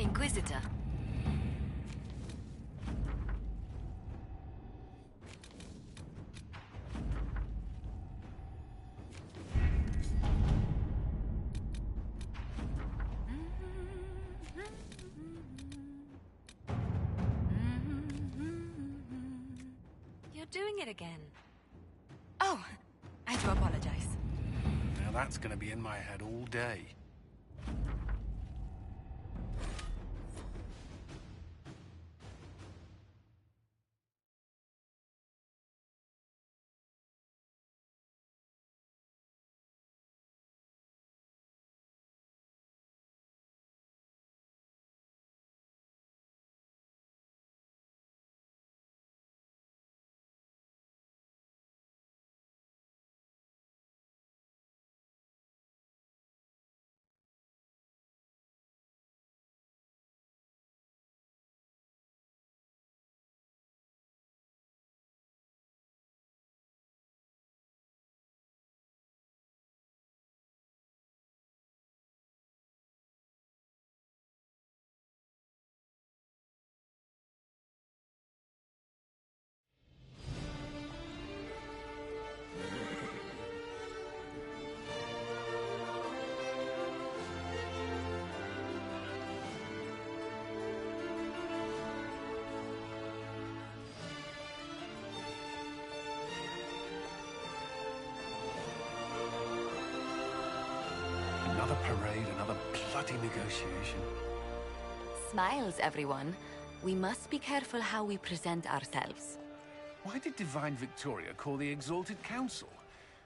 Inquisitor. You're doing it again. Oh, I do apologize. Now that's gonna be in my head all day. Another parade, another bloody negotiation. Smiles, everyone. We must be careful how we present ourselves. Why did Divine Victoria call the Exalted Council?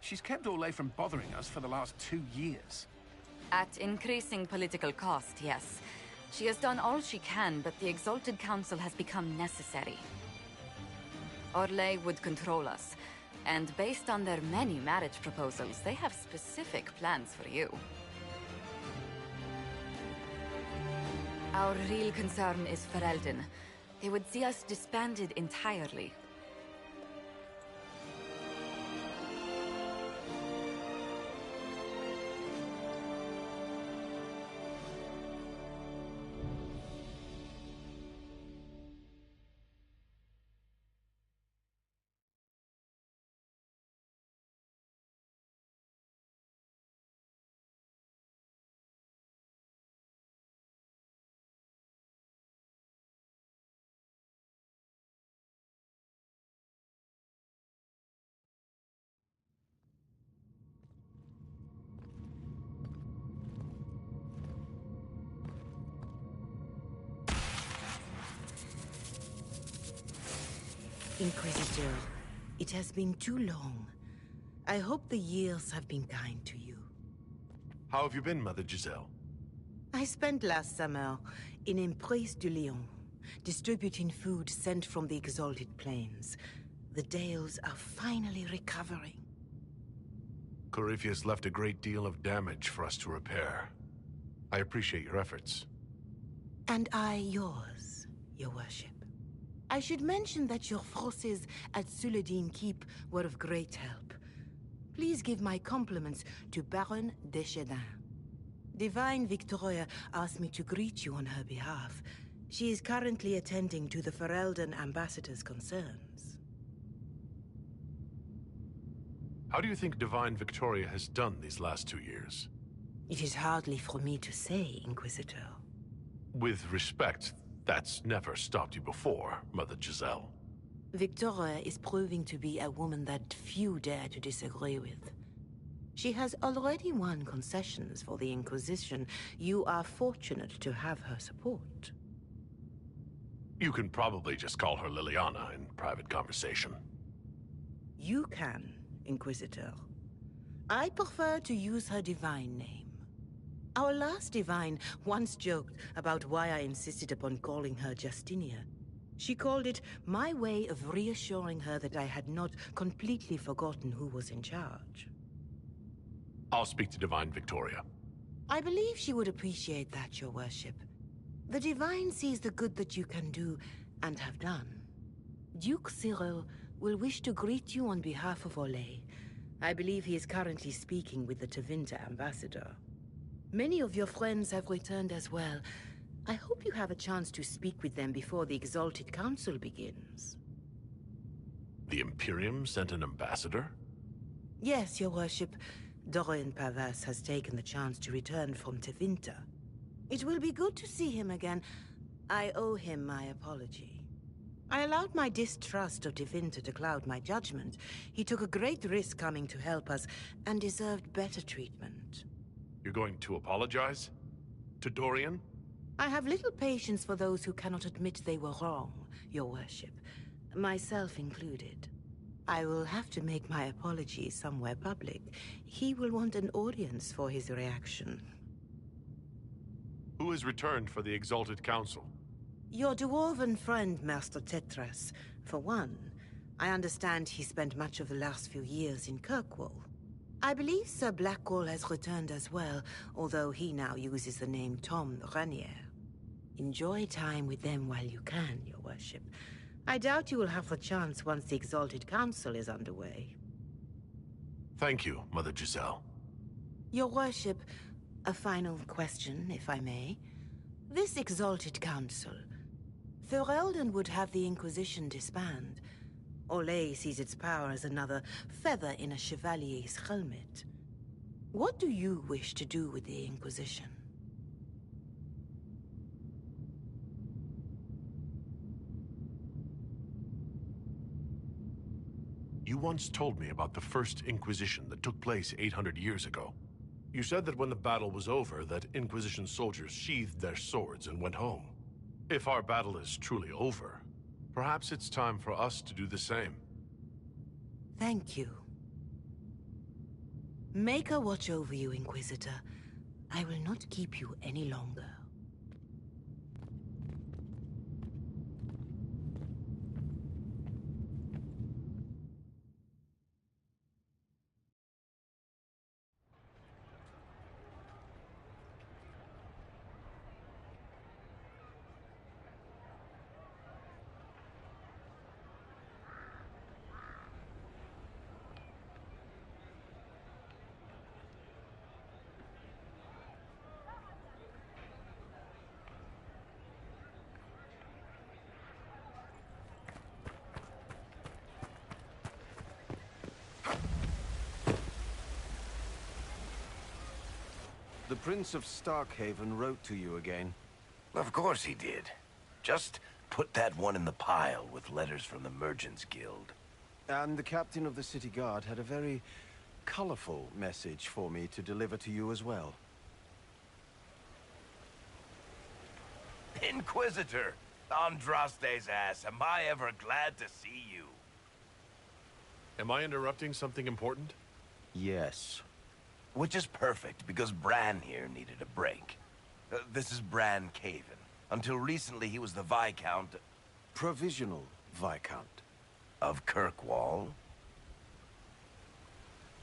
She's kept Orlais from bothering us for the last 2 years. At increasing political cost, yes. She has done all she can, but the Exalted Council has become necessary. Orlais would control us, and based on their many marriage proposals, they have specific plans for you. Our real concern is Ferelden. They would see us disbanded entirely. Inquisitor, it has been too long. I hope the years have been kind to you. How have you been, Mother Giselle? I spent last summer in Emprise de Lyon, distributing food sent from the Exalted Plains. The Dales are finally recovering. Corypheus left a great deal of damage for us to repair. I appreciate your efforts. And I yours, Your Worship. I should mention that your forces at Suladin Keep were of great help. Please give my compliments to Baron Deschedin. Divine Victoria asked me to greet you on her behalf. She is currently attending to the Ferelden ambassador's concerns. How do you think Divine Victoria has done these last 2 years? It is hardly for me to say, Inquisitor. With respect, that's never stopped you before, Mother Giselle. Victoria is proving to be a woman that few dare to disagree with. She has already won concessions for the Inquisition. You are fortunate to have her support. You can probably just call her Liliana in private conversation. You can, Inquisitor. I prefer to use her divine name. Our last divine once joked about why I insisted upon calling her Justinia. She called it my way of reassuring her that I had not completely forgotten who was in charge. I'll speak to Divine Victoria. I believe she would appreciate that, Your Worship. The Divine sees the good that you can do and have done. Duke Cyril will wish to greet you on behalf of Olay. I believe he is currently speaking with the Tevinter ambassador. Many of your friends have returned as well. I hope you have a chance to speak with them before the Exalted Council begins. The Imperium sent an ambassador? Yes, your worship. Dorian Pavas has taken the chance to return from Tevinter. It will be good to see him again. I owe him my apology. I allowed my distrust of Tevinter to cloud my judgment. He took a great risk coming to help us, and deserved better treatment. You're going to apologize? To Dorian? I have little patience for those who cannot admit they were wrong, your worship. Myself included. I will have to make my apology somewhere public. He will want an audience for his reaction. Who has returned for the Exalted Council? Your dwarven friend, Master Tetras. For one, I understand he spent much of the last few years in Kirkwall. I believe Sir Blackwall has returned as well, although he now uses the name Tom Ranier. Enjoy time with them while you can, your worship. I doubt you will have the chance once the Exalted Council is underway. Thank you, Mother Giselle. Your worship, a final question, if I may. This Exalted Council, Ferelden would have the Inquisition disband. Olay sees its power as another feather in a chevalier's helmet. What do you wish to do with the Inquisition? You once told me about the First Inquisition that took place 800 years ago. You said that when the battle was over, that Inquisition soldiers sheathed their swords and went home. If our battle is truly over, perhaps it's time for us to do the same. Thank you. Maker watch over you, Inquisitor. I will not keep you any longer. The Prince of Starkhaven wrote to you again. Of course he did. Just put that one in the pile with letters from the Merchants Guild. And the captain of the city guard had a very colorful message for me to deliver to you as well. Inquisitor! Andraste's ass, am I ever glad to see you? Am I interrupting something important? Yes. Which is perfect, because Bran here needed a break. This is Bran Caven. Until recently, he was the Viscount... Provisional Viscount. Of Kirkwall.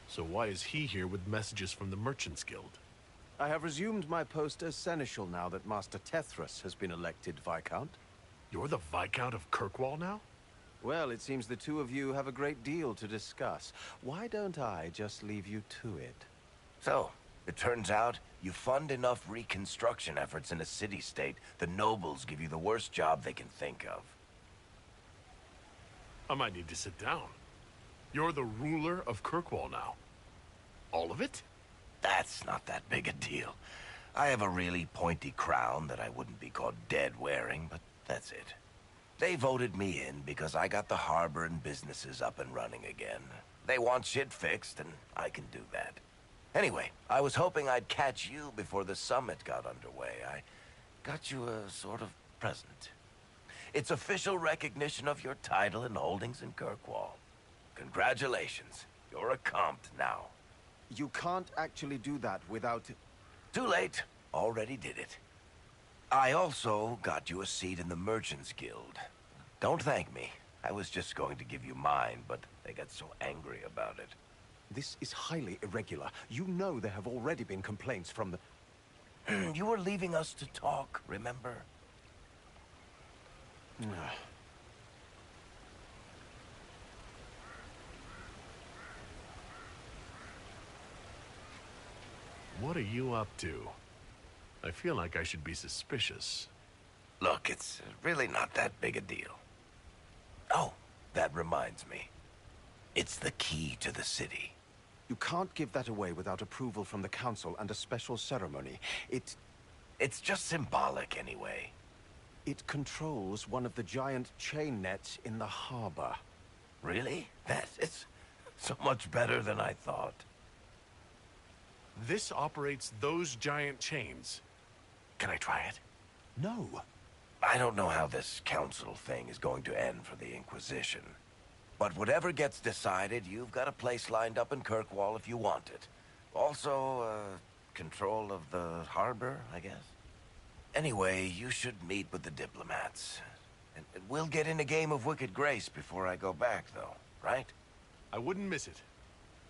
So why is he here with messages from the Merchants Guild? I have resumed my post as Seneschal now that Master Tethrus has been elected Viscount. You're the Viscount of Kirkwall now? Well, it seems the two of you have a great deal to discuss. Why don't I just leave you to it? So, it turns out, you fund enough reconstruction efforts in a city-state, the nobles give you the worst job they can think of. I might need to sit down. You're the ruler of Kirkwall now. All of it? That's not that big a deal. I have a really pointy crown that I wouldn't be caught dead wearing, but that's it. They voted me in because I got the harbor and businesses up and running again. They want shit fixed, and I can do that. Anyway, I was hoping I'd catch you before the summit got underway. I got you a sort of present. It's official recognition of your title and holdings in Kirkwall. Congratulations. You're a compt now. You can't actually do that without... Too late. Already did it. I also got you a seat in the Merchants Guild. Don't thank me. I was just going to give you mine, but they got so angry about it. This is highly irregular. You know there have already been complaints from the... You were leaving us to talk, remember? What are you up to? I feel like I should be suspicious. Look, it's really not that big a deal. Oh, that reminds me. It's the key to the city. You can't give that away without approval from the council and a special ceremony. It's just symbolic anyway. It controls one of the giant chain nets in the harbor. Really? That is so much better than I thought. This operates those giant chains. Can I try it? No. I don't know how this council thing is going to end for the Inquisition. But whatever gets decided, you've got a place lined up in Kirkwall if you want it. Also, control of the harbor, I guess. Anyway, you should meet with the diplomats. And we'll get in a game of Wicked Grace before I go back, though, right? I wouldn't miss it.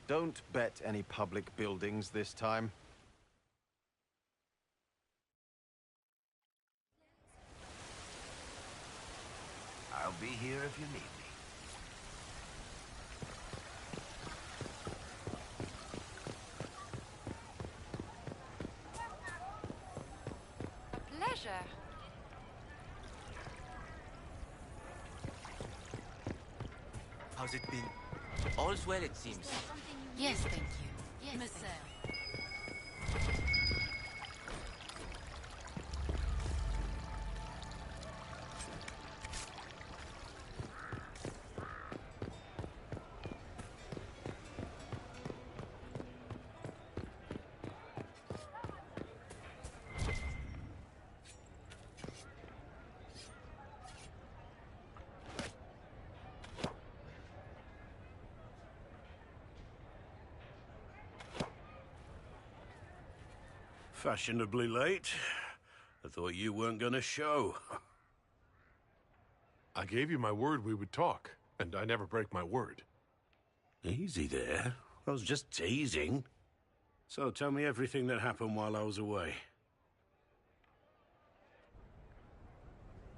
Don't bet any public buildings this time. I'll be here if you need me. A pleasure. How's it been? All's well, it seems. Yes, thank you. Yes, thank you. Fashionably late. I thought you weren't gonna show. I gave you my word we would talk, and I never break my word. Easy there. I was just teasing. So tell me everything that happened while I was away.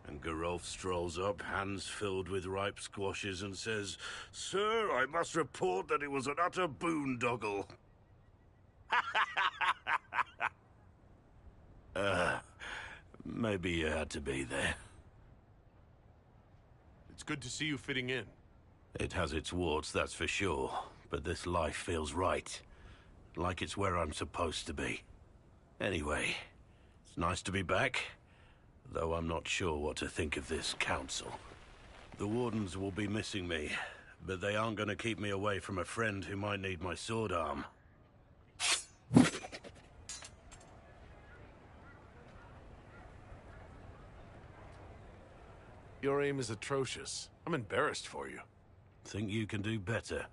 And Geralf strolls up, hands filled with ripe squashes, and says, "Sir, I must report that it was an utter boondoggle." Maybe you had to be there. It's good to see you fitting in. It has its warts, that's for sure. But this life feels right. Like it's where I'm supposed to be. Anyway, it's nice to be back. Though I'm not sure what to think of this council. The Wardens will be missing me, but they aren't going to keep me away from a friend who might need my sword arm. Your aim is atrocious. I'm embarrassed for you. Think you can do better?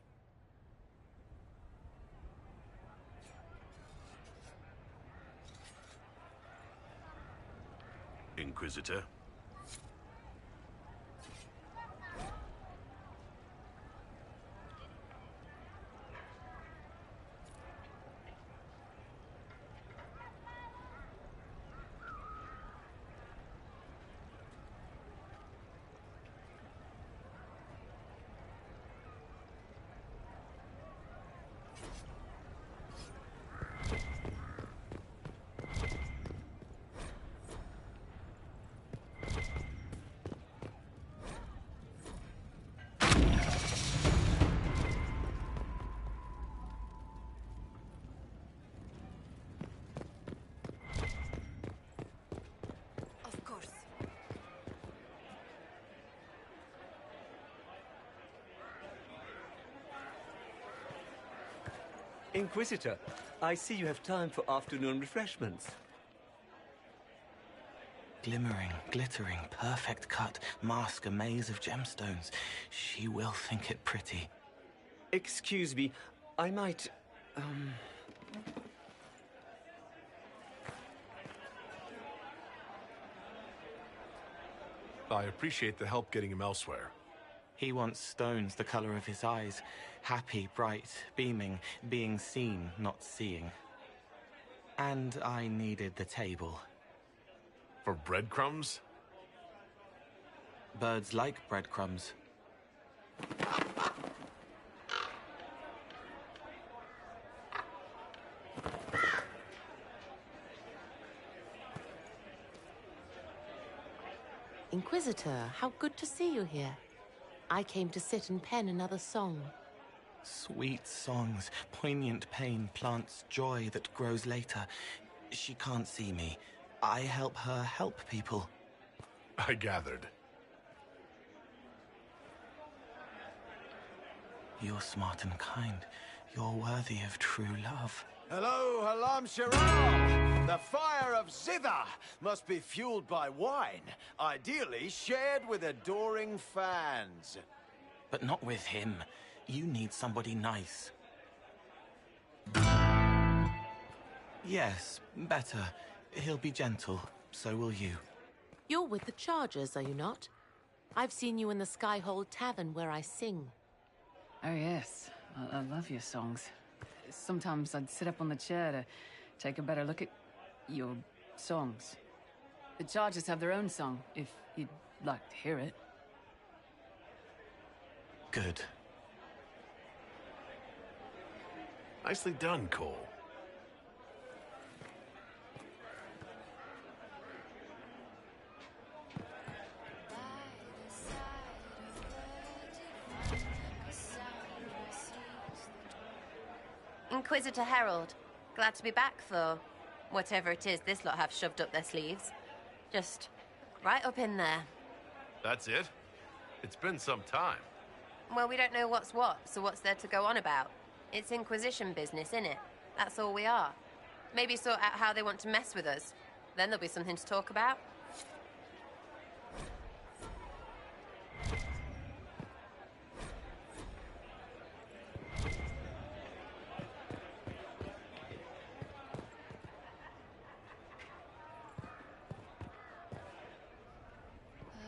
Inquisitor. Of course. Inquisitor, I see you have time for afternoon refreshments. Glimmering, glittering, perfect cut, mask a maze of gemstones. She will think it pretty. Excuse me, I might, I appreciate the help getting him elsewhere. He wants stones the color of his eyes. Happy, bright, beaming, being seen, not seeing. And I needed the table. For breadcrumbs? Birds like breadcrumbs. Inquisitor, how good to see you here. I came to sit and pen another song. Sweet songs, poignant pain plants joy that grows later. She can't see me. I help her help people. I gathered. You're smart and kind. You're worthy of true love. Hello, Halam Shirar! The fire of Zither must be fueled by wine, ideally shared with adoring fans. But not with him. You need somebody nice. Yes, better. He'll be gentle. So will you. You're with the Chargers, are you not? I've seen you in the Skyhold Tavern where I sing. Oh, yes. I love your songs. Sometimes I'd sit up on the chair to take a better look at your songs. The Chargers have their own song, if you'd like to hear it. Good. Nicely done, Cole. Inquisitor Herald, glad to be back for whatever it is this lot have shoved up their sleeves. Just right up in there. That's it? It's been some time. Well, we don't know what's what, so what's there to go on about? It's Inquisition business, innit? That's all we are. Maybe sort out how they want to mess with us. Then there'll be something to talk about.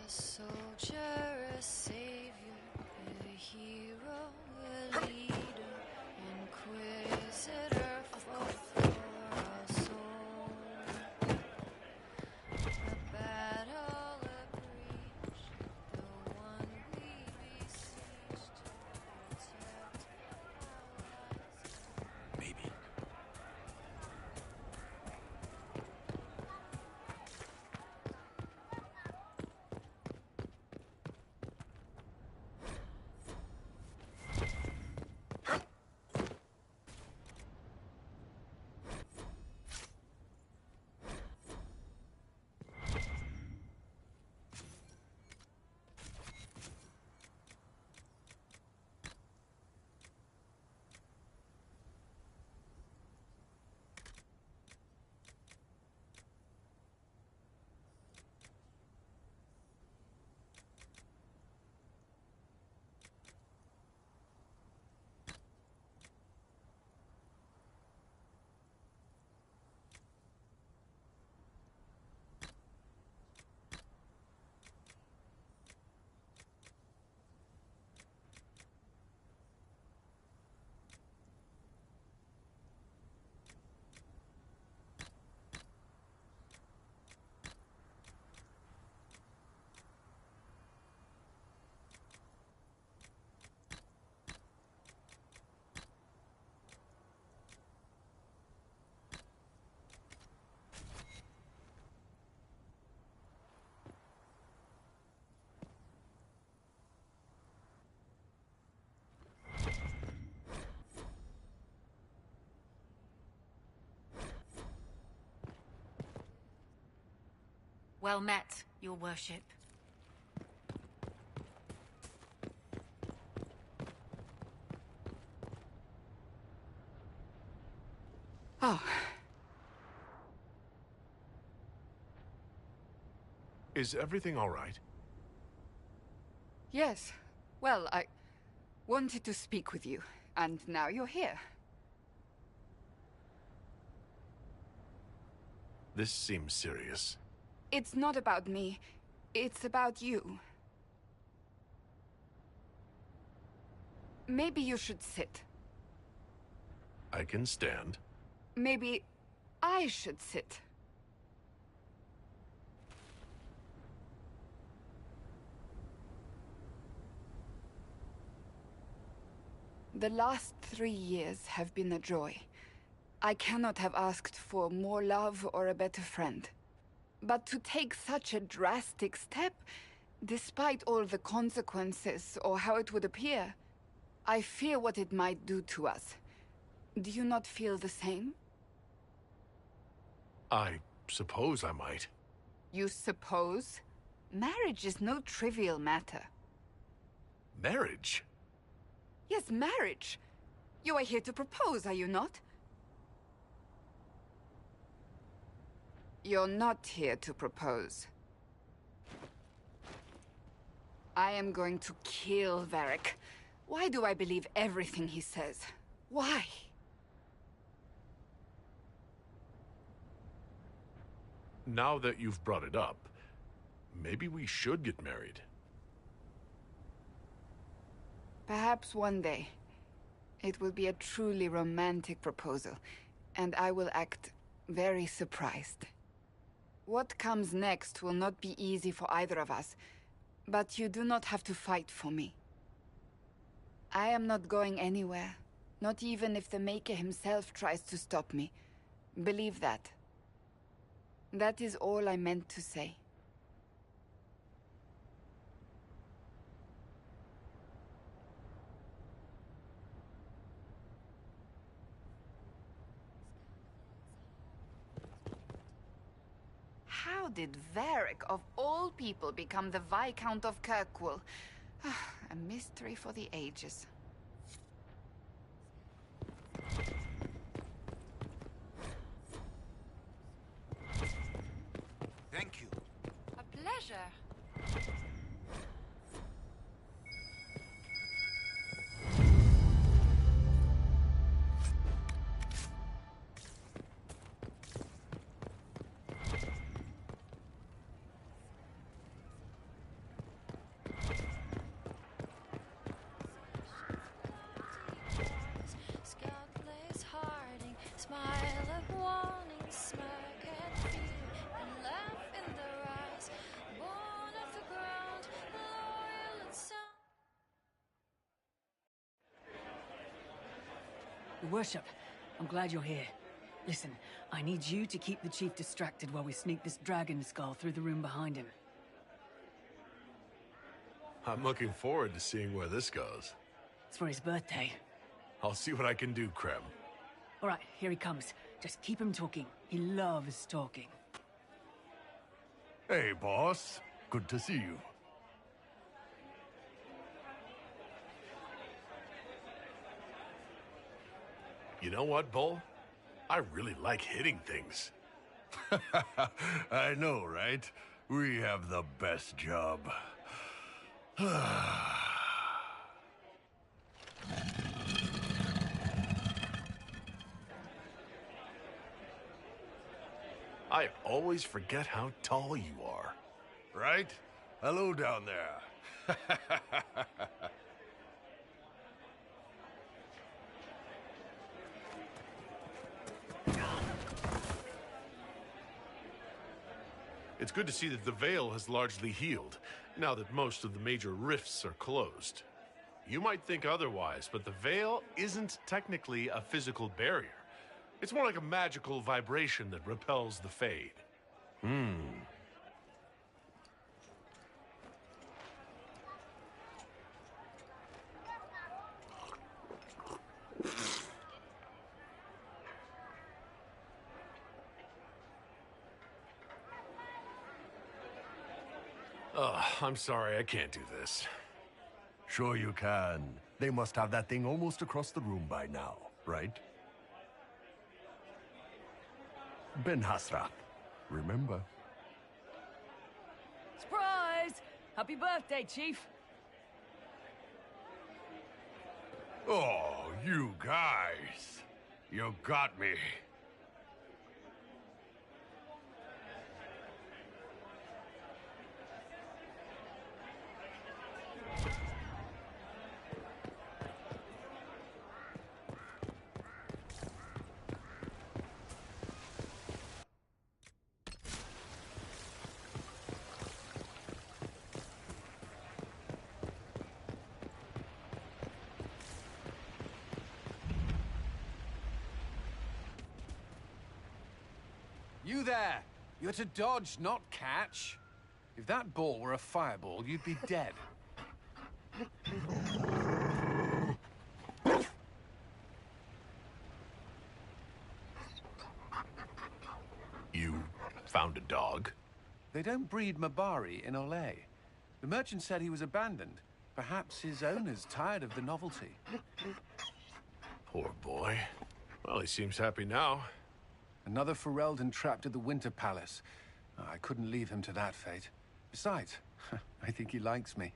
A soldier, a savior, a hero, a leader, inquisitor for our soul. A battle, a breach, the one we beseech to protect our lives. Maybe. Well met, your worship. Oh. Is everything all right? Yes. Well, I wanted to speak with you, and now you're here. This seems serious. It's not about me. It's about you. Maybe you should sit. I can stand. Maybe I should sit. The last 3 years have been a joy. I cannot have asked for more love or a better friend. But to take such a drastic step, despite all the consequences or how it would appear, I fear what it might do to us. Do you not feel the same? I suppose I might. You suppose? Marriage is no trivial matter. Marriage? Yes, marriage. You are here to propose, are you not? You're not here to propose. I am going to kill Varric. Why do I believe everything he says? Why? Now that you've brought it up, maybe we should get married. Perhaps one day. It will be a truly romantic proposal, and I will act very surprised. What comes next will not be easy for either of us, but you do not have to fight for me. I am not going anywhere, not even if the Maker himself tries to stop me. Believe that. That is all I meant to say. How did Varric, of all people, become the Viscount of Kirkwall? A mystery for the ages. Thank you. A pleasure. Smile of warning, smirk at fear, and laugh in their eyes. Born of the ground, loyal and sound. Your worship, I'm glad you're here. Listen, I need you to keep the chief distracted while we sneak this dragon skull through the room behind him. I'm looking forward to seeing where this goes. It's for his birthday. I'll see what I can do, Krem. All right, here he comes. Just keep him talking. He loves talking. Hey, boss. Good to see you. You know what, Bull? I really like hitting things. I know, right? We have the best job. I always forget how tall you are. Right? Hello down there. It's good to see that the Veil has largely healed, now that most of the major rifts are closed. You might think otherwise, but the Veil isn't technically a physical barrier. It's more like a magical vibration that repels the Fade. I'm sorry, I can't do this. Sure you can. They must have that thing almost across the room by now, right? Ben Hasrath, remember? Surprise! Happy birthday, Chief! Oh, you guys. You got me. You there! You're to dodge, not catch. If that ball were a fireball, you'd be dead. You found a dog? They don't breed Mabari in Olay. The merchant said he was abandoned. Perhaps his owner's tired of the novelty. Poor boy. Well, he seems happy now. Another Ferelden trapped at the Winter Palace. I couldn't leave him to that fate. Besides, I think he likes me.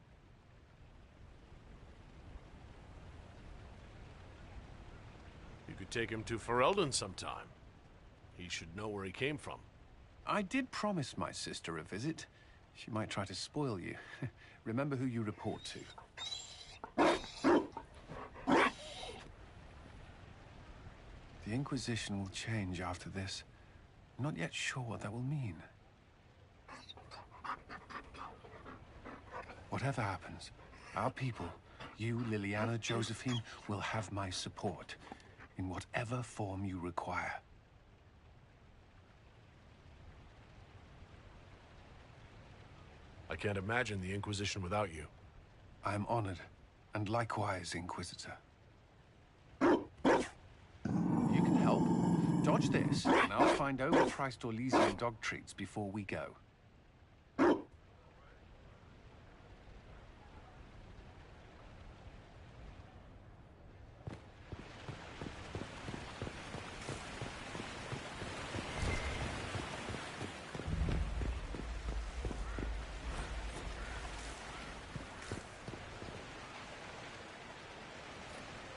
You could take him to Ferelden sometime. He should know where he came from. I did promise my sister a visit. She might try to spoil you. Remember who you report to. The Inquisition will change after this. I'm not yet sure what that will mean. Whatever happens, our people, you, Liliana, Josephine, will have my support in whatever form you require. I can't imagine the Inquisition without you. I am honored, and likewise, Inquisitor. You can help. Dodge this, and I'll find overpriced Orlesian dog treats before we go.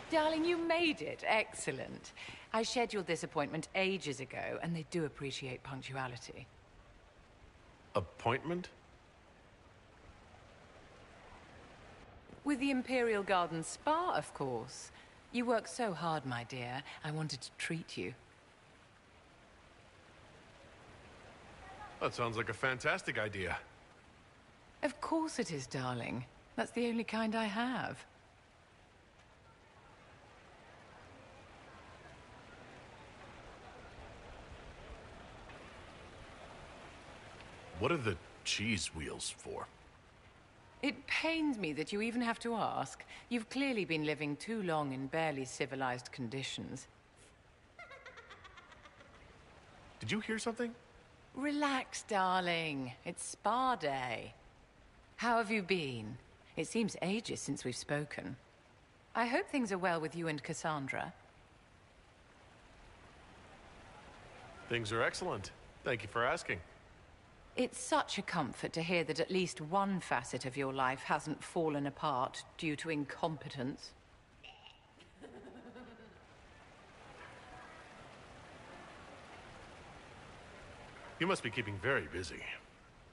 Darling, you made it. Excellent. I scheduled this appointment ages ago, and they do appreciate punctuality. Appointment? With the Imperial Garden Spa, of course. You work so hard, my dear. I wanted to treat you. That sounds like a fantastic idea. Of course it is, darling. That's the only kind I have. What are the cheese wheels for? It pains me that you even have to ask. You've clearly been living too long in barely civilized conditions. Did you hear something? Relax, darling. It's spa day. How have you been? It seems ages since we've spoken. I hope things are well with you and Cassandra. Things are excellent. Thank you for asking. It's such a comfort to hear that at least one facet of your life hasn't fallen apart due to incompetence. You must be keeping very busy.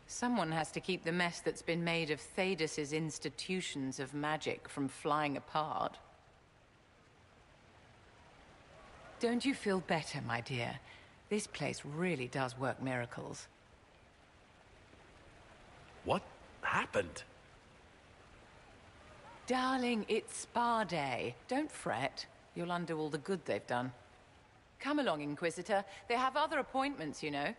Someone has to keep the mess that's been made of Thaddeus' institutions of magic from flying apart. Don't you feel better, my dear? This place really does work miracles. What happened? Darling, it's spa day. Don't fret. You'll undo all the good they've done. Come along, Inquisitor. They have other appointments, you know.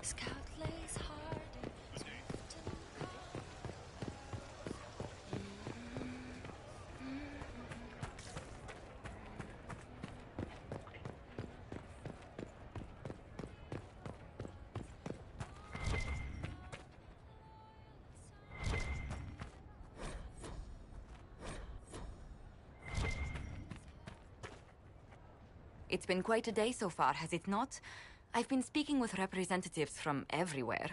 Scout lays hard and swift and calm. It's been quite a day so far, has it not? I've been speaking with representatives from everywhere.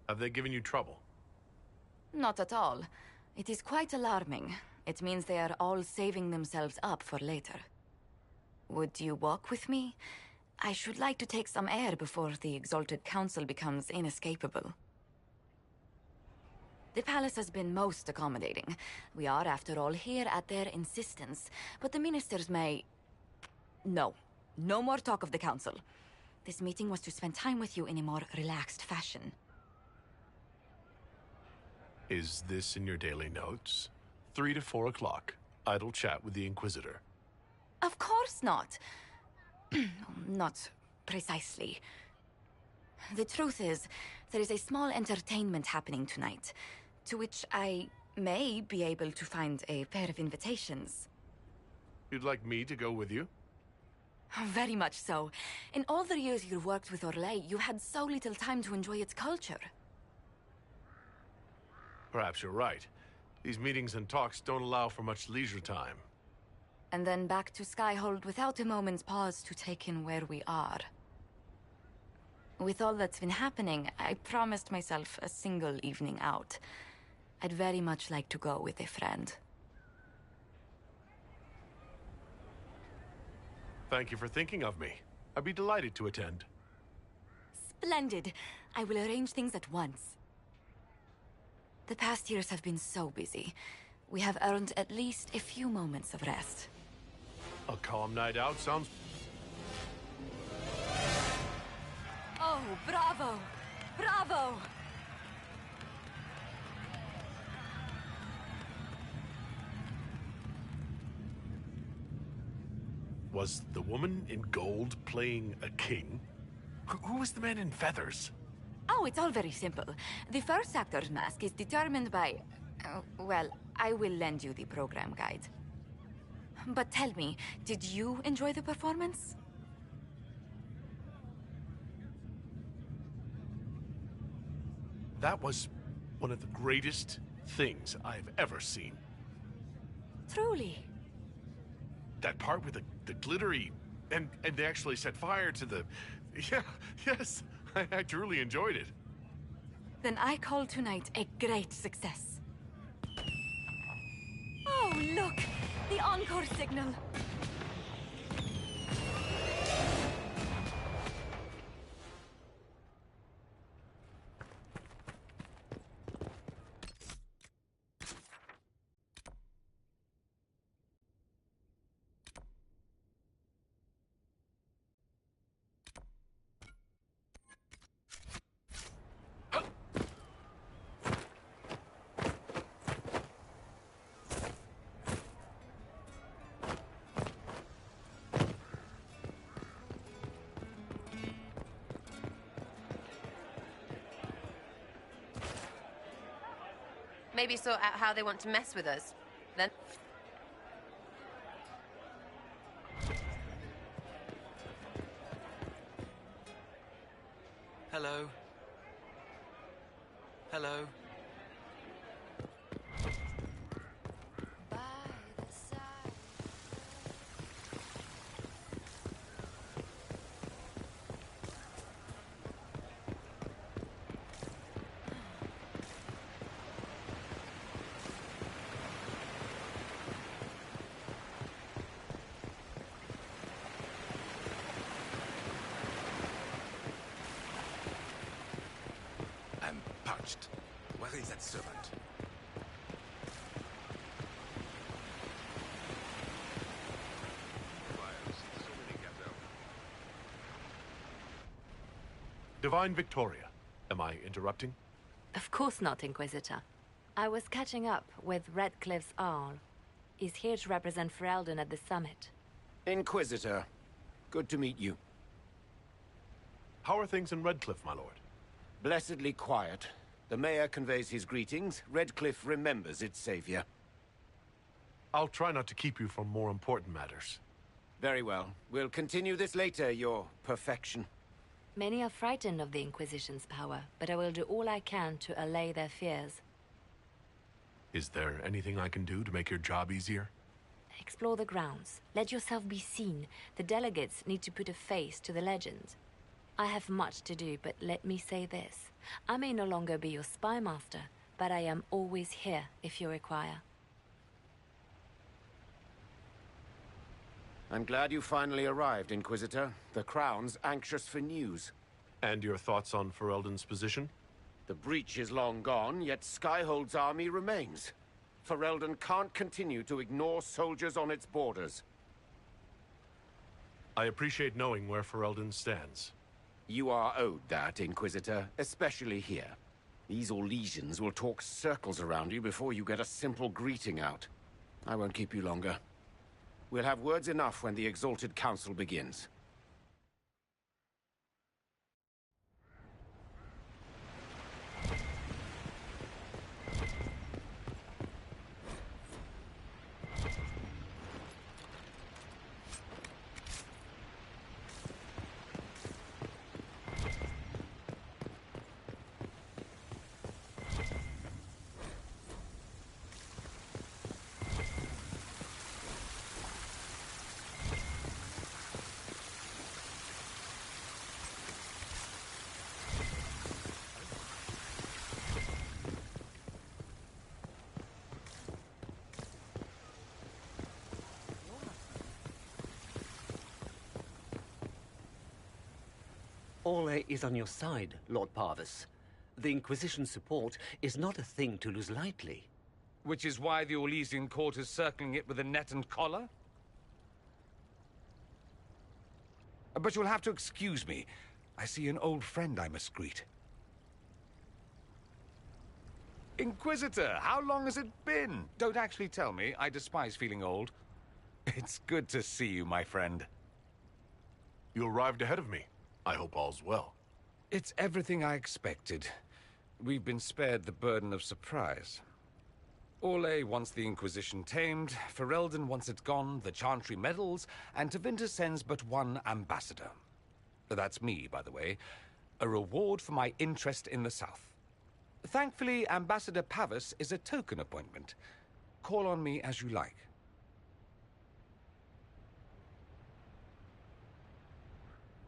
Have they given you trouble? Not at all. It is quite alarming. It means they are all saving themselves up for later. Would you walk with me? I should like to take some air before the Exalted Council becomes inescapable. The palace has been most accommodating. We are, after all, here at their insistence. But the ministers may... No. No more talk of the council. This meeting was to spend time with you in a more relaxed fashion. Is this in your daily notes? 3 to 4 o'clock. Idle chat with the Inquisitor. Of course not. Not precisely. The truth is, there is a small entertainment happening tonight, to which I may be able to find a pair of invitations. You'd like me to go with you? Very much so. In all the years you worked with Orlais, you had so little time to enjoy its culture. Perhaps you're right. These meetings and talks don't allow for much leisure time. And then back to Skyhold without a moment's pause to take in where we are. With all that's been happening, I promised myself a single evening out. I'd very much like to go with a friend. Thank you for thinking of me. I'd be delighted to attend. Splendid. I will arrange things at once. The past years have been so busy. We have earned at least a few moments of rest. A calm night out sounds... Oh, bravo! Bravo! Was the woman in gold playing a king? Who was the man in feathers? Oh, it's all very simple. The first actor's mask is determined by... well, I will lend you the program guide. But tell me, did you enjoy the performance? That was one of the greatest things I've ever seen. Truly. That part with the glittery... And they actually set fire to the... Yeah, yes, I truly enjoyed it. Then I call tonight a great success. Oh, look! The encore signal! Maybe sort out how they want to mess with us. Then... Hello. Hello. I'm parched. Where is that servant? Divine Victoria, am I interrupting? Of course not, Inquisitor. I was catching up with Redcliffe's Arl. He's here to represent Ferelden at the summit. Inquisitor, good to meet you. How are things in Redcliffe, my lord? Blessedly quiet. The mayor conveys his greetings. Redcliffe remembers its savior. I'll try not to keep you from more important matters. Very well. We'll continue this later, your perfection. Many are frightened of the Inquisition's power, but I will do all I can to allay their fears. Is there anything I can do to make your job easier? Explore the grounds. Let yourself be seen. The delegates need to put a face to the legend. I have much to do, but let me say this. I may no longer be your spy master, but I am always here if you require. I'm glad you finally arrived, Inquisitor. The Crown's anxious for news. And your thoughts on Ferelden's position? The breach is long gone, yet Skyhold's army remains. Ferelden can't continue to ignore soldiers on its borders. I appreciate knowing where Ferelden stands. You are owed that, Inquisitor, especially here. These Orlesians will talk circles around you before you get a simple greeting out. I won't keep you longer. We'll have words enough when the Exalted Council begins. Orlais is on your side, Lord Parvis. The Inquisition's support is not a thing to lose lightly. Which is why the Orlesian court is circling it with a net and collar? But you'll have to excuse me. I see an old friend I must greet. Inquisitor, how long has it been? Don't actually tell me. I despise feeling old. It's good to see you, my friend. You arrived ahead of me. I hope all's well. It's everything I expected. We've been spared the burden of surprise. Orlais wants the Inquisition tamed, Ferelden wants it gone, the Chantry meddles, and Tevinter sends but one ambassador. That's me, by the way. A reward for my interest in the South. Thankfully, Ambassador Pavis is a token appointment. Call on me as you like.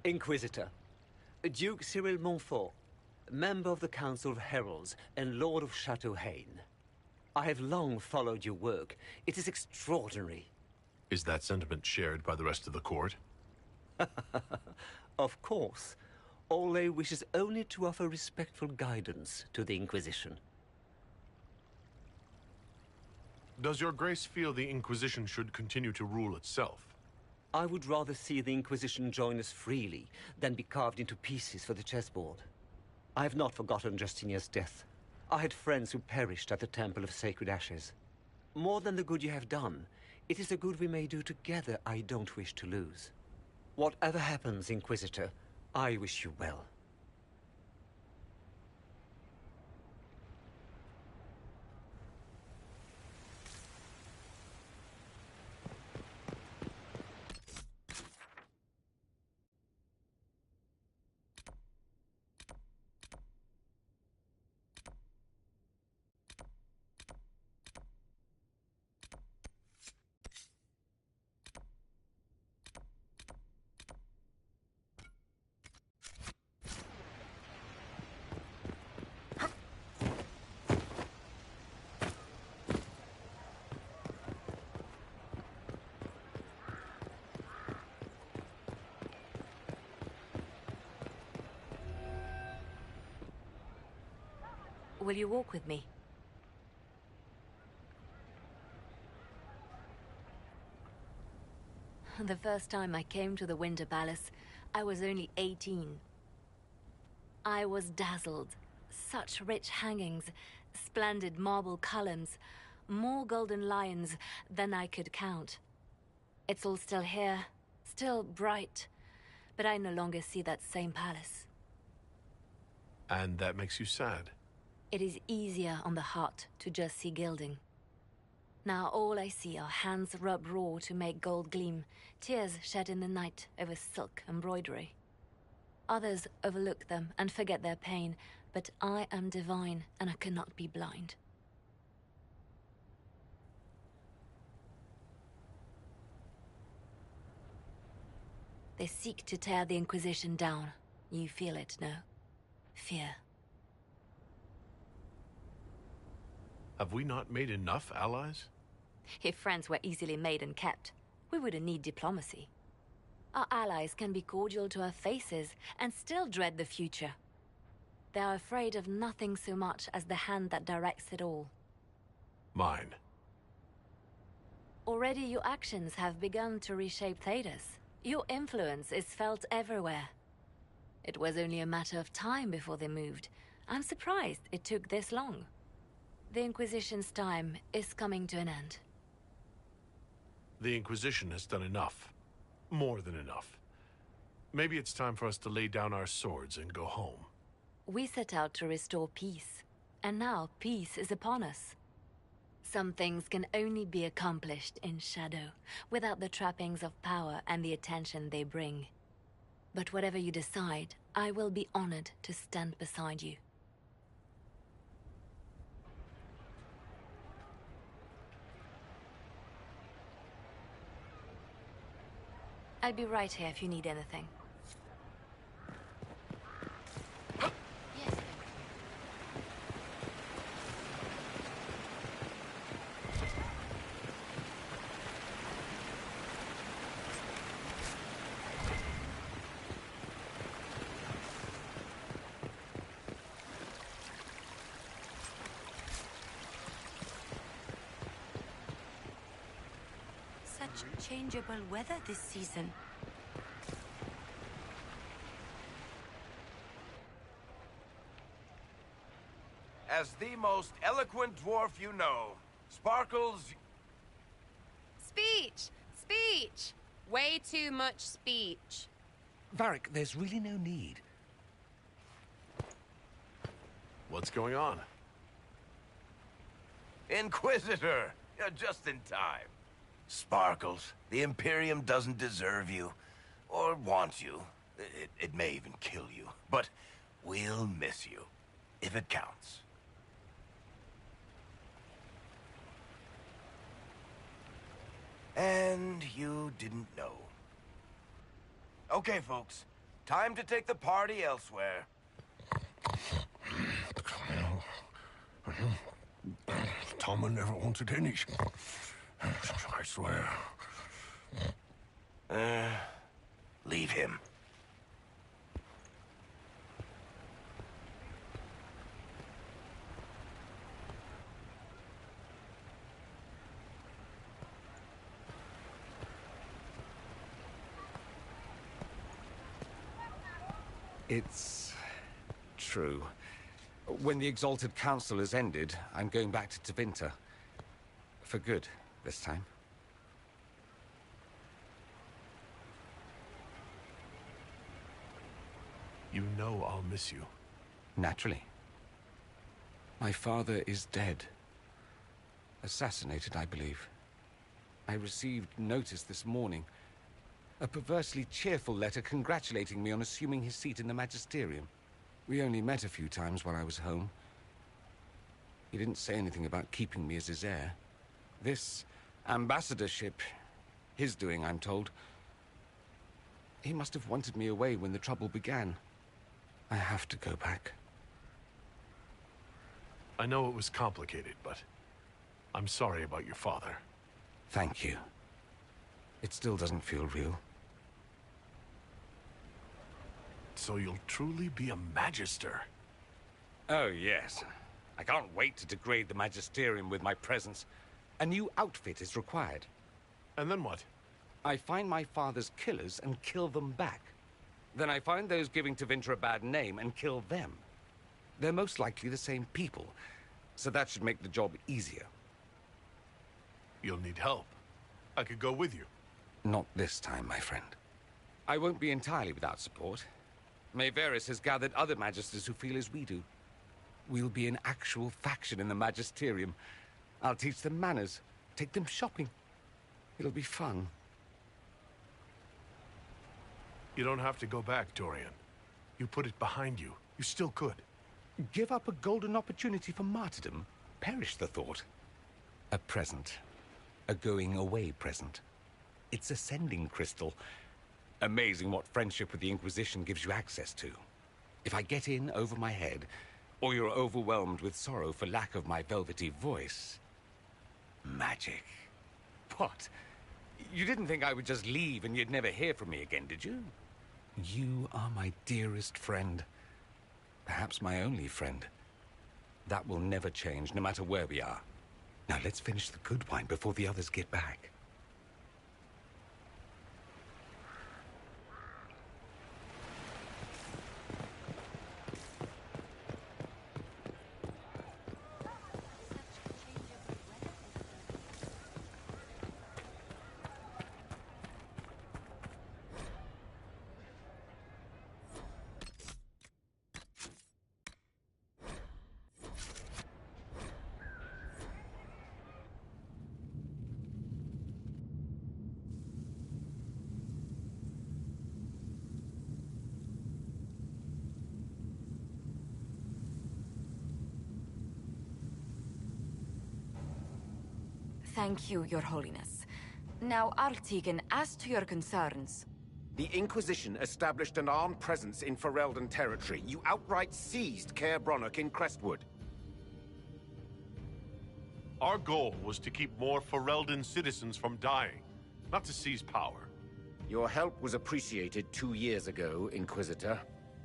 Inquisitor, Duke Cyril Montfort, member of the Council of Heralds and Lord of Chateau Haine. I have long followed your work. It is extraordinary. Is that sentiment shared by the rest of the court? Of course. Orlais wishes only to offer respectful guidance to the Inquisition. Does your grace feel the Inquisition should continue to rule itself? I would rather see the Inquisition join us freely than be carved into pieces for the chessboard. I have not forgotten Justinia's death. I had friends who perished at the Temple of Sacred Ashes. More than the good you have done, it is the good we may do together I don't wish to lose. Whatever happens, Inquisitor, I wish you well. Will you walk with me? The first time I came to the Winter Palace, I was only 18. I was dazzled. Such rich hangings, splendid marble columns, more golden lions than I could count. It's all still here, still bright, but I no longer see that same palace. And that makes you sad? It is easier on the heart to just see gilding. Now all I see are hands rubbed raw to make gold gleam, tears shed in the night over silk embroidery. Others overlook them and forget their pain, but I am divine and I cannot be blind. They seek to tear the Inquisition down. You feel it, no? Fear. Have we not made enough allies? If friends were easily made and kept, we wouldn't need diplomacy. Our allies can be cordial to our faces and still dread the future. They are afraid of nothing so much as the hand that directs it all. Mine. Already your actions have begun to reshape Thedas. Your influence is felt everywhere. It was only a matter of time before they moved. I'm surprised it took this long. The Inquisition's time is coming to an end. The Inquisition has done enough. More than enough. Maybe it's time for us to lay down our swords and go home. We set out to restore peace, and now peace is upon us. Some things can only be accomplished in shadow, without the trappings of power and the attention they bring. But whatever you decide, I will be honored to stand beside you. I'll be right here if you need anything. Such changeable weather this season. As the most eloquent dwarf you know, Sparkles... Speech! Speech! Way too much speech. Varric, there's really no need. What's going on? Inquisitor! You're just in time. Sparkles, the Imperium doesn't deserve you, or want you. It may even kill you, but we'll miss you, if it counts. And you didn't know. Okay, folks. Time to take the party elsewhere. Tama never wanted any. I swear. Leave him. It's true. When the Exalted Council has ended, I'm going back to Tevinter. For good, this time. You know I'll miss you. Naturally. My father is dead. Assassinated, I believe. I received notice this morning. A perversely cheerful letter congratulating me on assuming his seat in the Magisterium. We only met a few times while I was home. He didn't say anything about keeping me as his heir. This ambassadorship, his doing, I'm told. He must have wanted me away when the trouble began. I have to go back. I know it was complicated, but I'm sorry about your father. Thank you. It still doesn't feel real. So you'll truly be a Magister? Oh, yes. I can't wait to degrade the Magisterium with my presence. A new outfit is required. And then what? I find my father's killers and kill them back. Then I find those giving Tevinter a bad name and kill them. They're most likely the same people, so that should make the job easier. You'll need help. I could go with you. Not this time, my friend. I won't be entirely without support. Mayveris has gathered other Magisters who feel as we do. We'll be an actual faction in the Magisterium. I'll teach them manners, take them shopping. It'll be fun. You don't have to go back, Dorian. You put it behind you. You still could. Give up a golden opportunity for martyrdom? Perish the thought. A present. A going-away present. It's a sending crystal. Amazing what friendship with the Inquisition gives you access to. If I get in over my head, or you're overwhelmed with sorrow for lack of my velvety voice... magic. What? You didn't think I would just leave and you'd never hear from me again, did you? You are my dearest friend. Perhaps my only friend. That will never change, no matter where we are. Now let's finish the good wine before the others get back. Thank you, Your Holiness. Now, Artigan, as to your concerns... The Inquisition established an armed presence in Ferelden territory. You outright seized Caer Bronach in Crestwood. Our goal was to keep more Ferelden citizens from dying, not to seize power. Your help was appreciated 2 years ago, Inquisitor.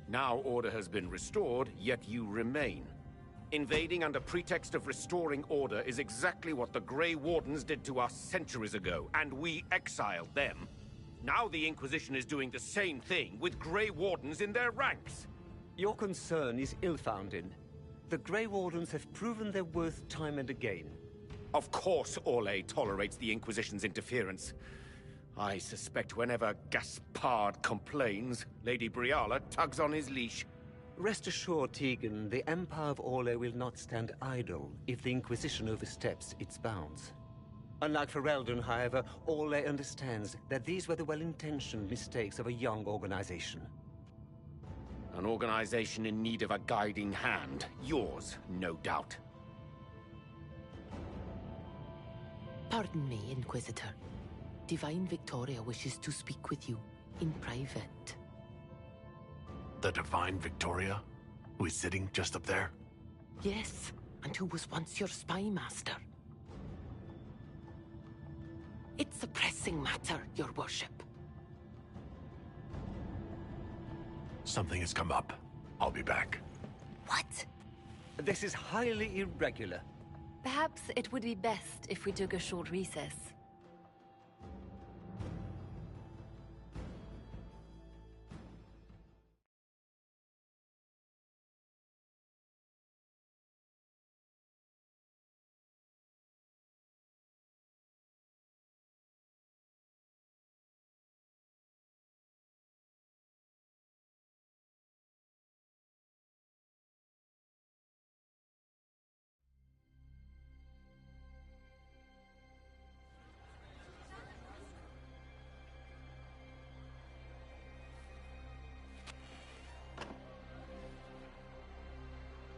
Now order has been restored, yet you remain. Invading under pretext of restoring order is exactly what the Grey Wardens did to us centuries ago, and we exiled them. Now the Inquisition is doing the same thing with Grey Wardens in their ranks. Your concern is ill-founded. The Grey Wardens have proven their worth time and again. Of course Orlais tolerates the Inquisition's interference. I suspect whenever Gaspard complains, Lady Briala tugs on his leash. Rest assured, Tegan, the Empire of Orlais will not stand idle if the Inquisition oversteps its bounds. Unlike Ferelden, however, Orlais understands that these were the well-intentioned mistakes of a young organization. An organization in need of a guiding hand. Yours, no doubt. Pardon me, Inquisitor. Divine Victoria wishes to speak with you in private. The Divine Victoria? Who is sitting just up there? Yes, and who was once your spy master. It's a pressing matter, Your Worship. Something has come up. I'll be back. What? This is highly irregular. Perhaps it would be best if we took a short recess.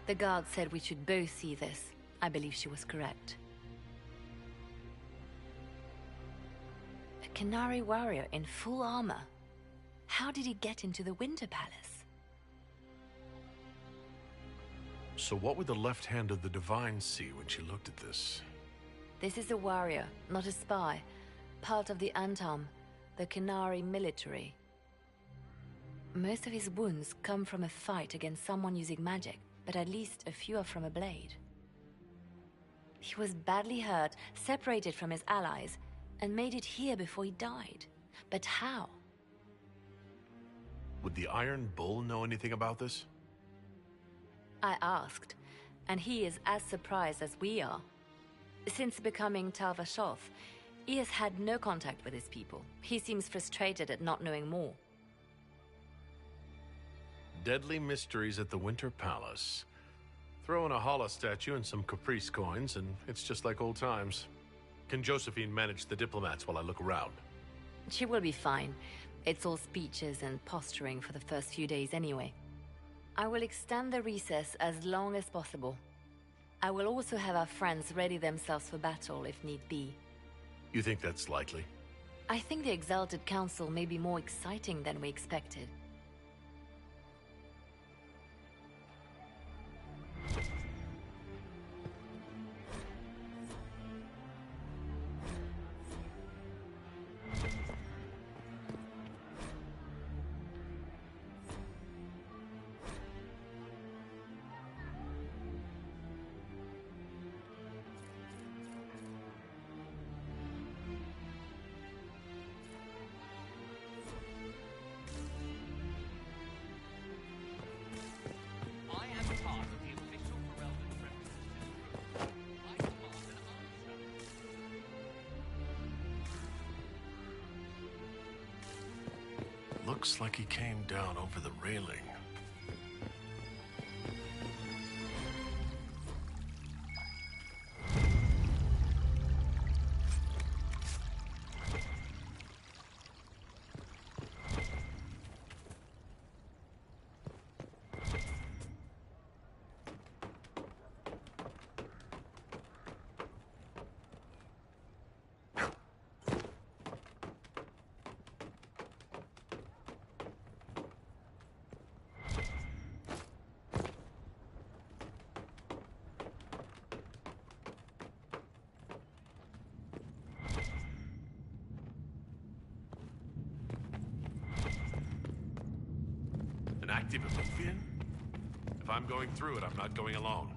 The guard said we should both see this. I believe she was correct. A Canary warrior in full armor. How did he get into the Winter Palace? So what would the left hand of the Divine see when she looked at this? This is a warrior, not a spy. Part of the Antam, the Canary military. Most of his wounds come from a fight against someone using magic, but at least a few are from a blade. He was badly hurt, separated from his allies, and made it here before he died. But how? Would the Iron Bull know anything about this? I asked, and he is as surprised as we are. Since becoming Tal Vashoth, he has had no contact with his people. He seems frustrated at not knowing more. Deadly mysteries at the Winter Palace. Throw in a Hala statue and some Caprice coins, and it's just like old times. Can Josephine manage the diplomats while I look around? She will be fine. It's all speeches and posturing for the first few days anyway. I will extend the recess as long as possible. I will also have our friends ready themselves for battle if need be. You think that's likely? I think the Exalted Council may be more exciting than we expected. Looks like he came down over the railing. An active Illuvian? If I'm going through it, I'm not going alone.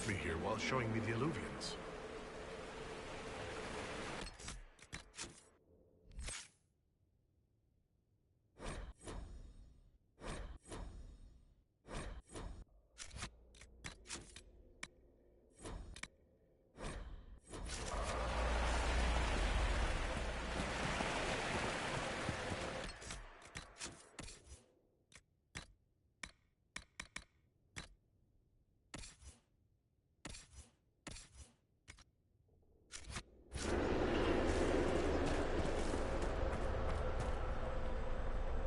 Me here while showing me the Illuvians.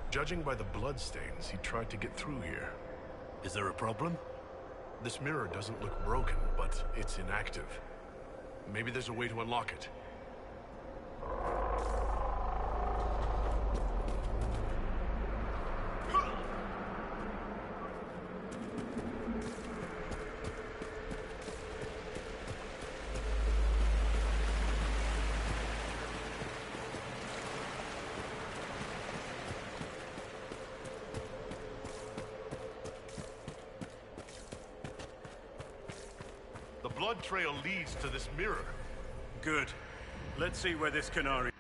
Judging by the bloodstains, he tried to get through here. Is there a problem? This mirror doesn't look broken, but it's inactive. Maybe there's a way to unlock it. The blood trail leads to this mirror. Good. Let's see where this canary...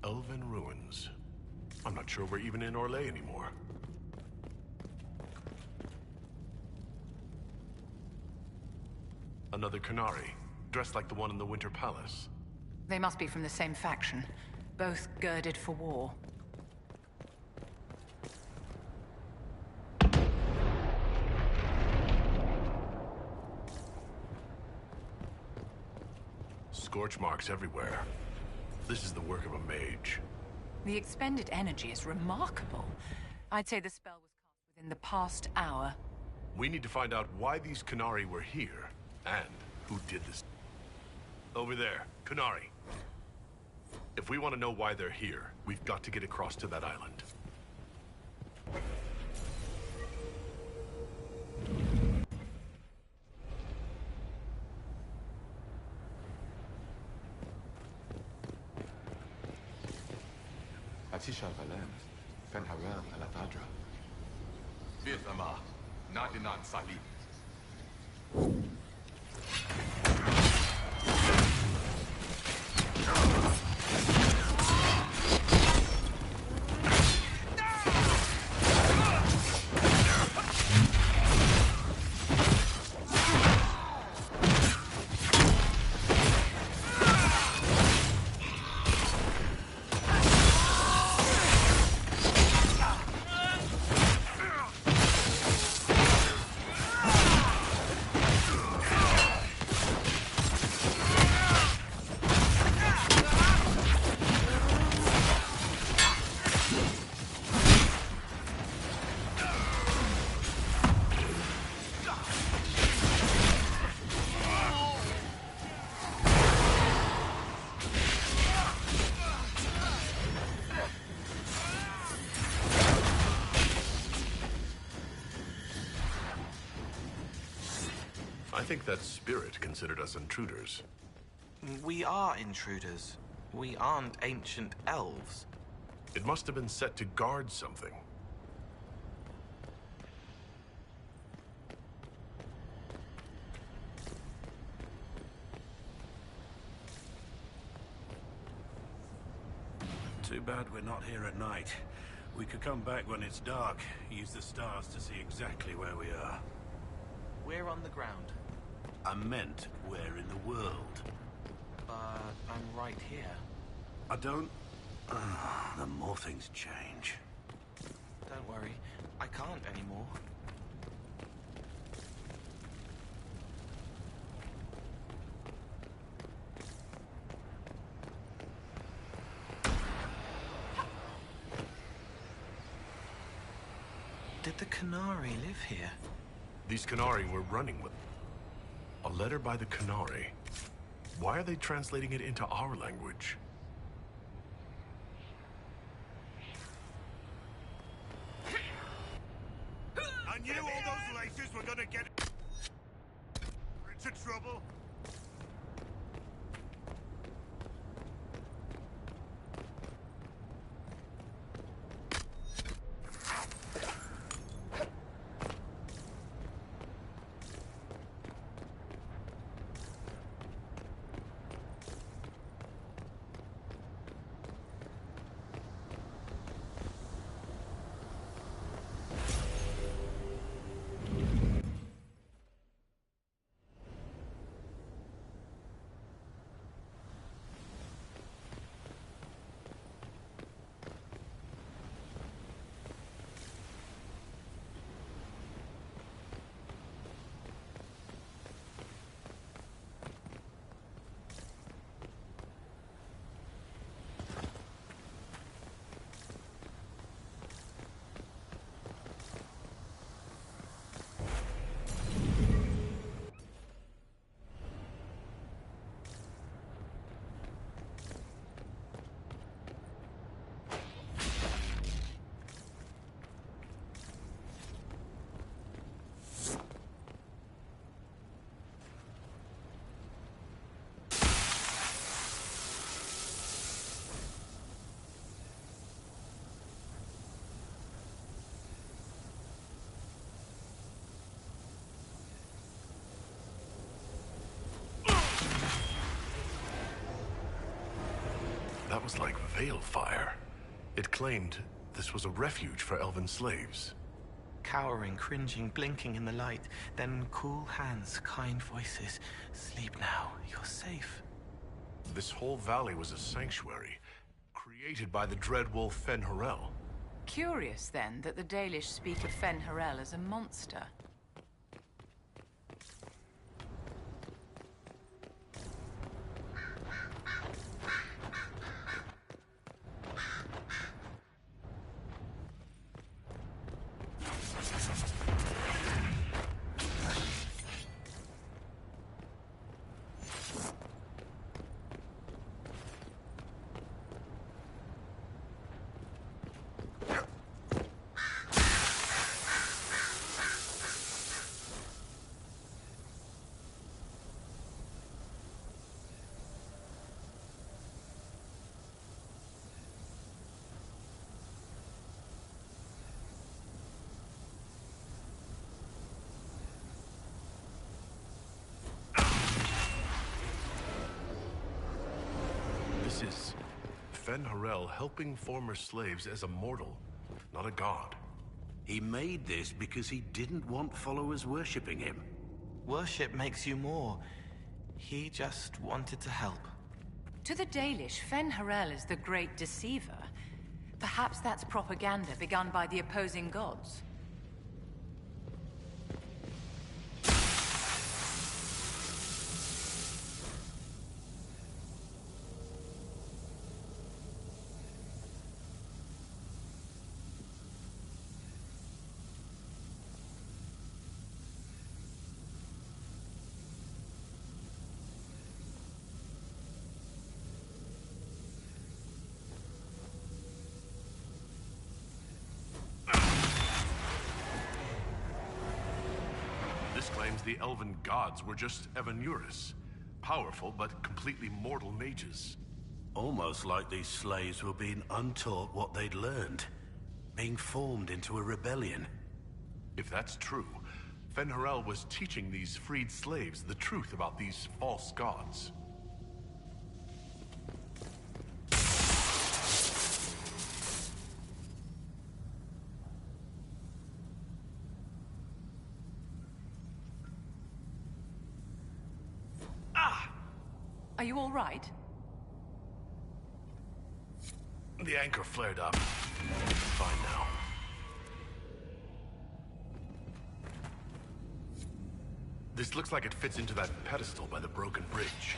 Elven ruins. I'm not sure we're even in Orlais anymore. Another Canary, dressed like the one in the Winter Palace. They must be from the same faction, both girded for war. Scorch marks everywhere. This is the work of a mage. The expended energy is remarkable. I'd say the spell was cast within the past hour. We need to find out why these Qunari were here, and who did this. Over there, Qunari. If we want to know why they're here, we've got to get across to that island. Atisha Valen, Fen Harel Alatadra. Vietnama, Nadinan Salim. I think that spirit considered us intruders. We are intruders. We aren't ancient elves. It must have been set to guard something. Too bad we're not here at night. We could come back when it's dark, use the stars to see exactly where we are. We're on the ground. I meant where in the world. I'm right here. I don't... the more things change. Don't worry, I can't anymore. Did the Qunari live here? These Qunari were running with... a letter by the Qunari. Why are they translating it into our language? I knew all those laces were gonna get into trouble. That was like veil fire. It claimed this was a refuge for elven slaves. Cowering, cringing, blinking in the light. Then cool hands, kind voices. Sleep now, you're safe. This whole valley was a sanctuary, created by the dread wolf Fen Harel. Curious, then, that the Dalish speak of Fen Harel as a monster. is Fen Harel helping former slaves as a mortal, not a god. He made this because he didn't want followers worshipping him. Worship makes you more. He just wanted to help. To the Dalish, Fen Harel is the great deceiver. Perhaps that's propaganda begun by the opposing gods. This claims the elven gods were just Evanuris. Powerful but completely mortal mages. Almost like these slaves were being untaught what they'd learned. Being formed into a rebellion. If that's true, Fen Harel was teaching these freed slaves the truth about these false gods. Are you all right? The anchor flared up. Fine now. This looks like it fits into that pedestal by the broken bridge.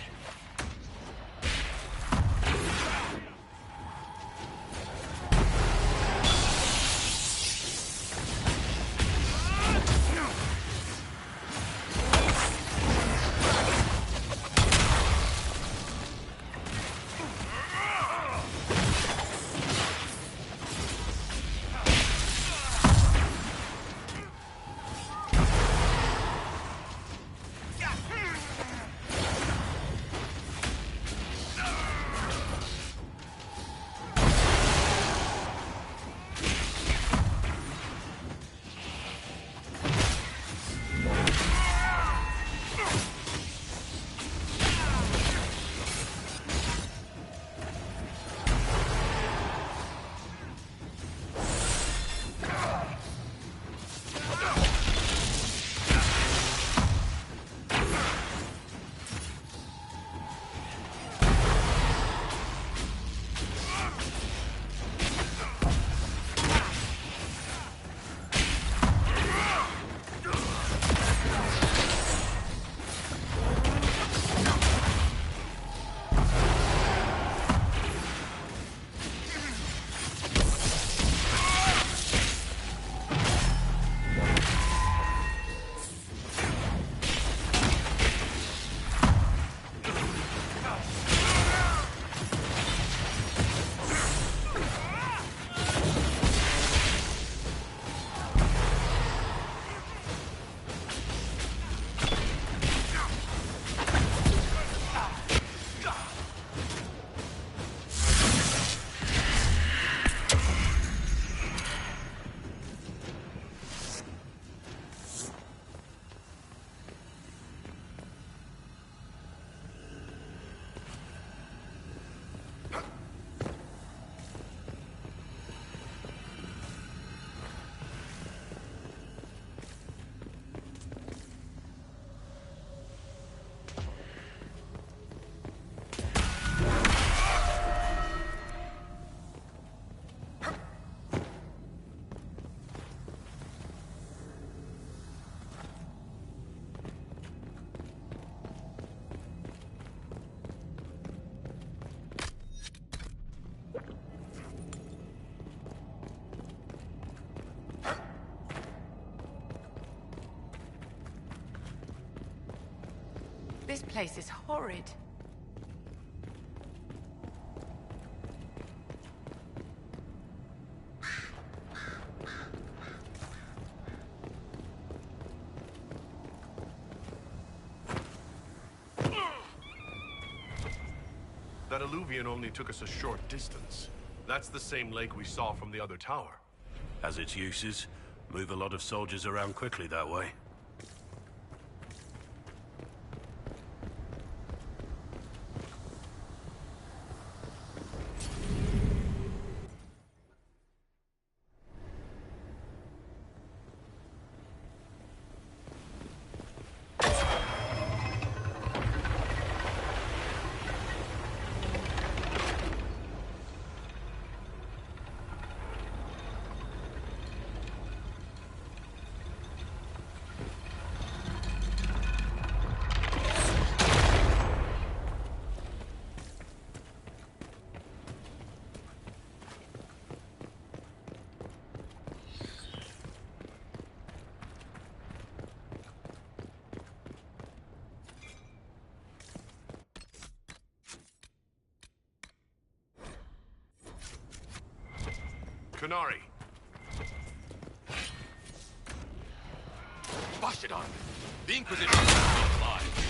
This place is horrid. That alluvion only took us a short distance. That's the same lake we saw from the other tower. Has its uses. Move a lot of soldiers around quickly that way. Qunari. Bashidon! The Inquisition is not alive!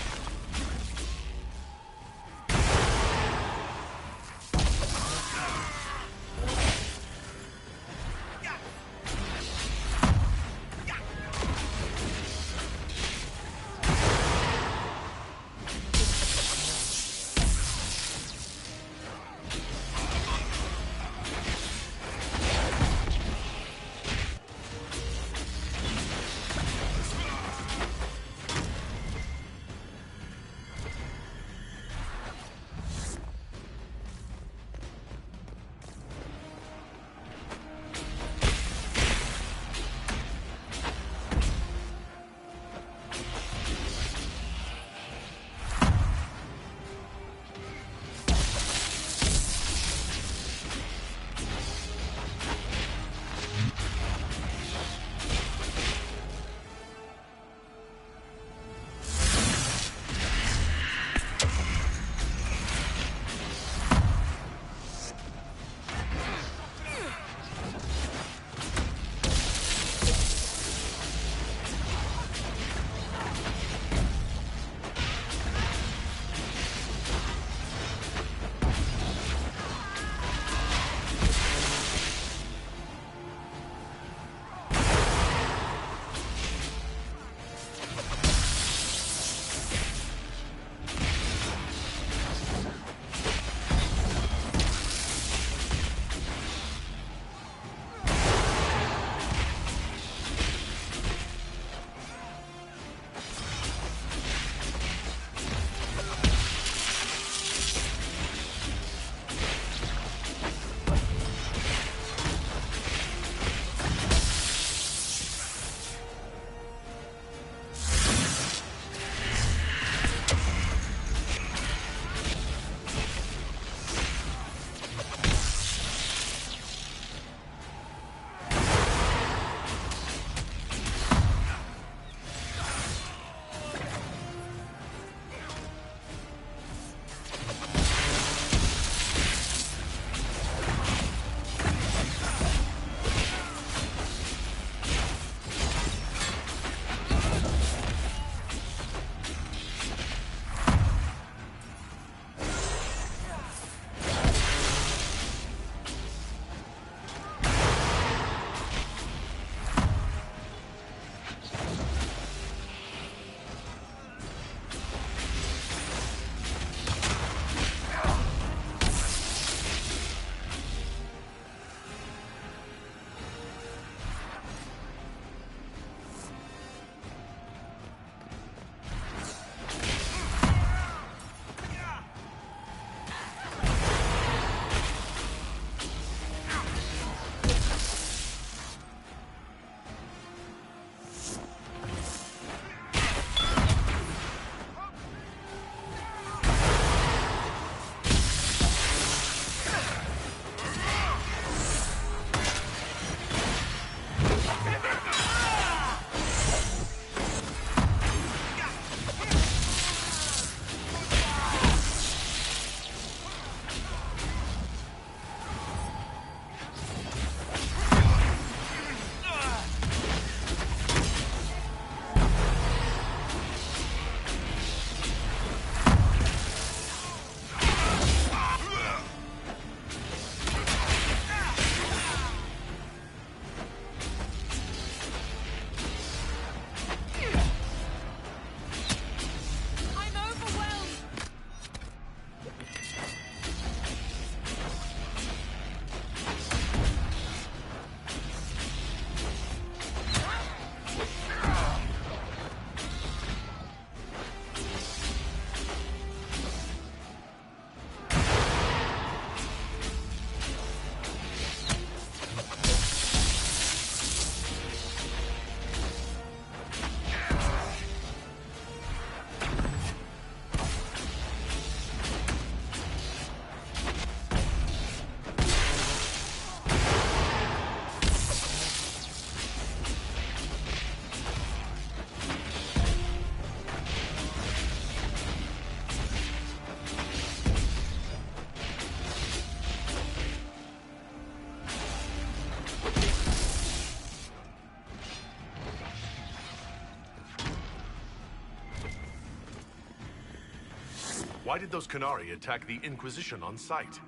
Why did those Qunari attack the Inquisition on sight?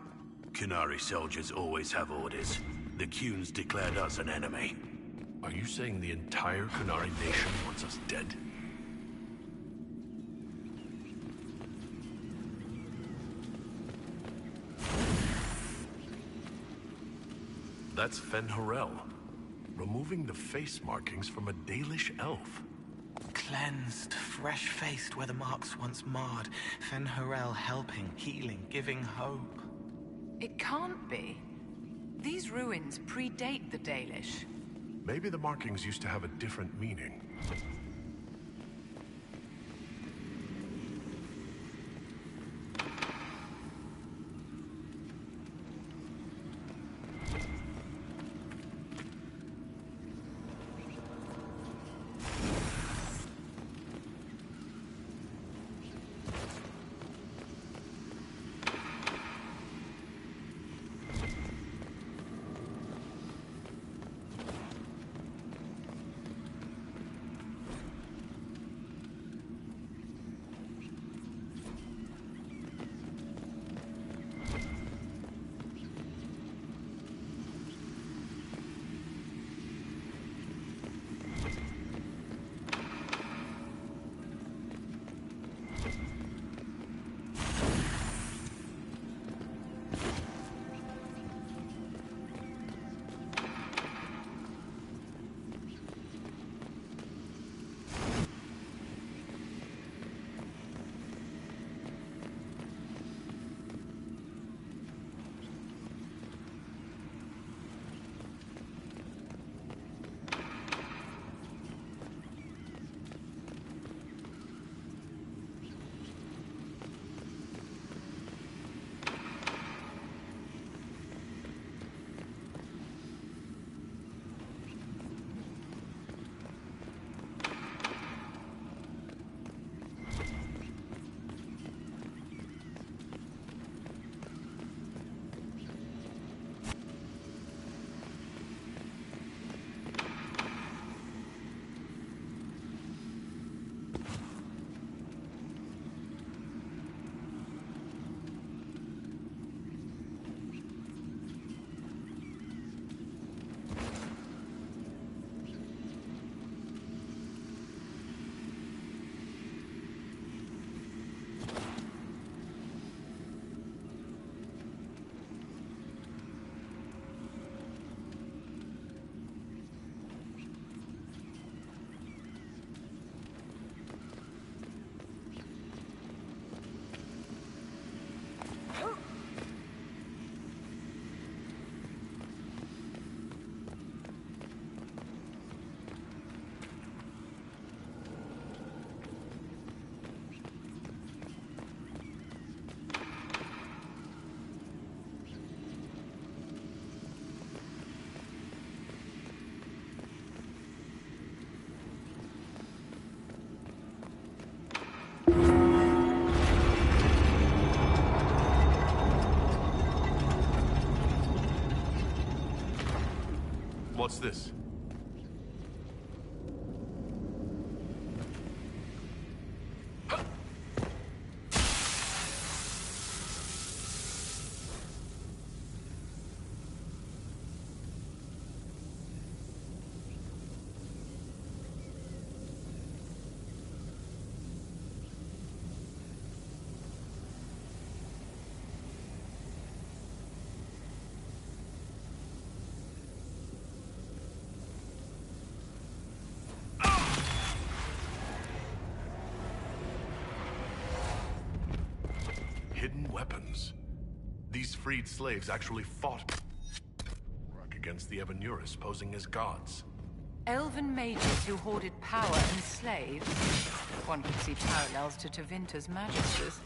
Qunari soldiers always have orders. The Qunes declared us an enemy. Are you saying the entire Qunari nation wants us dead? That's Fen Harel, removing the face markings from a Dalish elf. Cleansed, fresh-faced where the marks once marred. Fen Harel helping, healing, giving hope. It can't be. These ruins predate the Dalish. Maybe the markings used to have a different meaning. What's this? Hidden weapons. These freed slaves actually fought against the Evanuris, posing as gods. Elven mages who hoarded power and slaves. One could see parallels to Tevinter's magisters.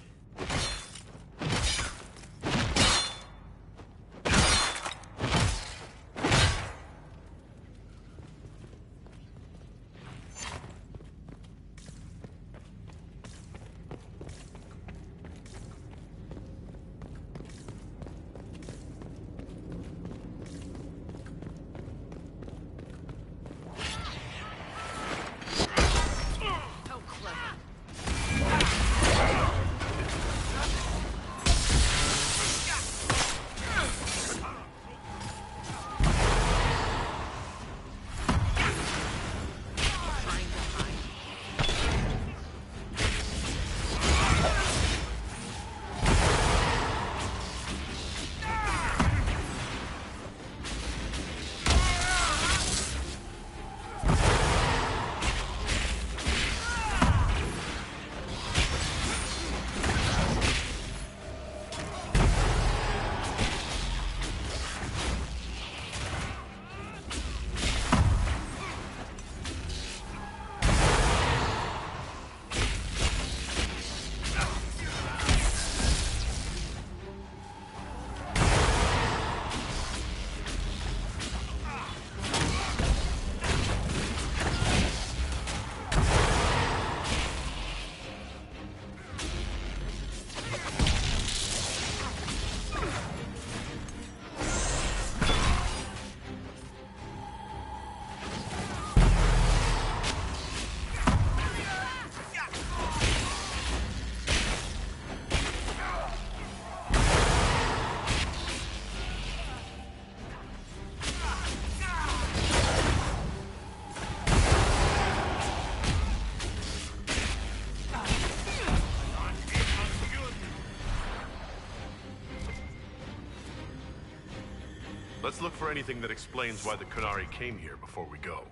Let's look for anything that explains why the Qunari came here before we go.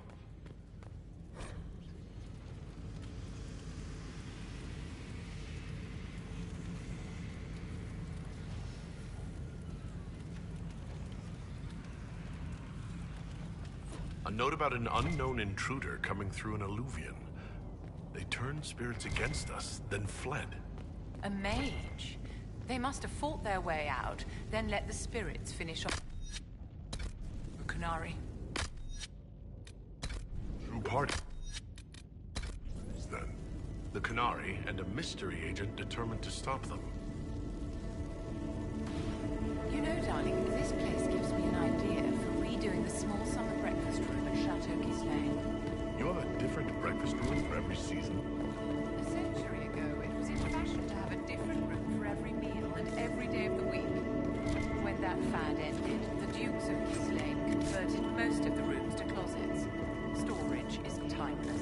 A note about an unknown intruder coming through an alluvion. They turned spirits against us, then fled. A mage? They must have fought their way out, then let the spirits finish off the Qunari. True party. Then, the Qunari and a mystery agent determined to stop them. You know, darling, this place gives me an idea for redoing the small summer breakfast room at Chateau Gislaine. You have a different breakfast room for every season? A century ago, it was in fashion to have a different room for every meal and every day of the week. When that fad ended, the Dukes of Gislaine converted most of the rooms to closets. Storage is timeless.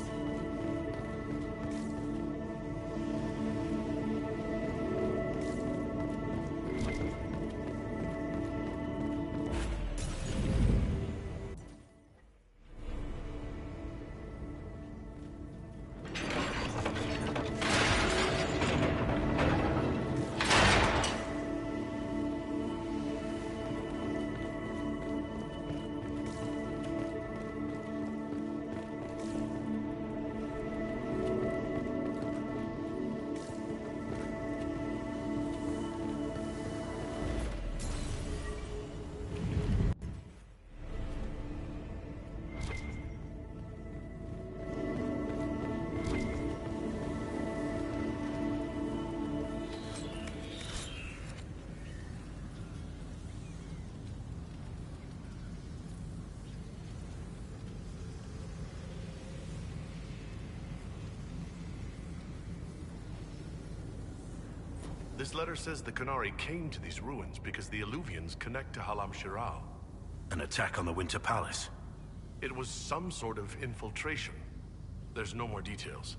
This letter says the Qunari came to these ruins because the alluvions connect to Halam Shiral. An attack on the Winter Palace? It was some sort of infiltration. There's no more details.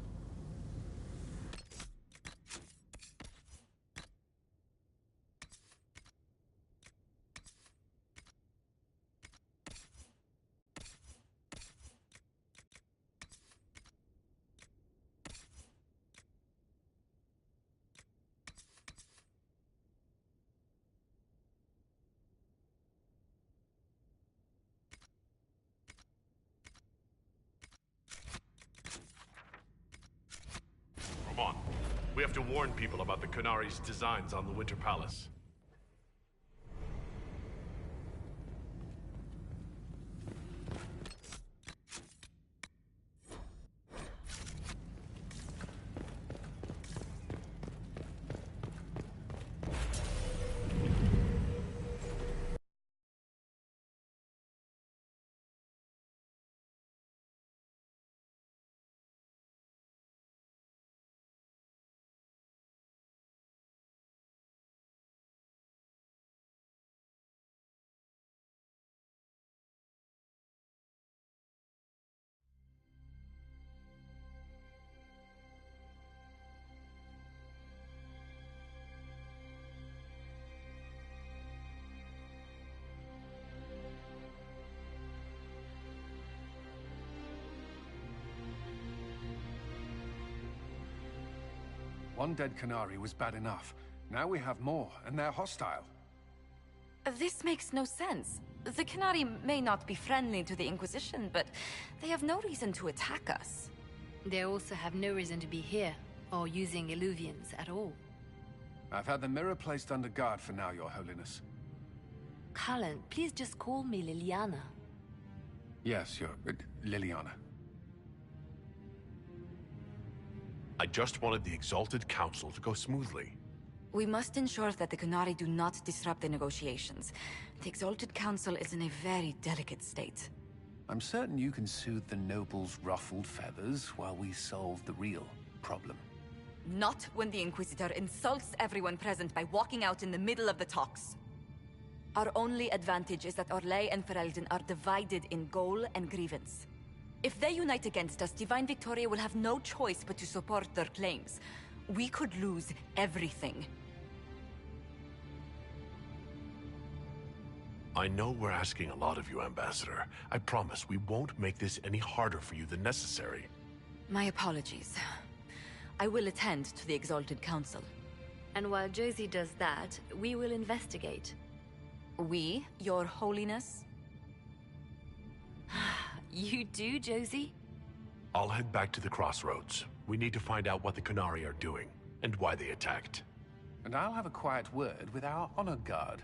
Come on. We have to warn people about the Qunari's designs on the Winter Palace. One dead Qunari was bad enough. Now we have more, and they're hostile. This makes no sense. The Qunari may not be friendly to the Inquisition, but they have no reason to attack us. They also have no reason to be here, or using illuvians at all. I've had the mirror placed under guard for now, Your Holiness. Cullen, please just call me Liliana. Yes, Liliana. I just wanted the Exalted Council to go smoothly. We must ensure that the Qunari do not disrupt the negotiations. The Exalted Council is in a very delicate state. I'm certain you can soothe the nobles' ruffled feathers while we solve the real problem. Not when the Inquisitor insults everyone present by walking out in the middle of the talks. Our only advantage is that Orlais and Ferelden are divided in goal and grievance. If they unite against us, Divine Victoria will have no choice but to support their claims. We could lose everything. I know we're asking a lot of you, Ambassador. I promise we won't make this any harder for you than necessary. My apologies. I will attend to the Exalted Council. And while Josie does that, we will investigate. We, Your Holiness? You do, Josie? I'll head back to the crossroads. We need to find out what the Qunari are doing, and why they attacked. And I'll have a quiet word with our honor guard.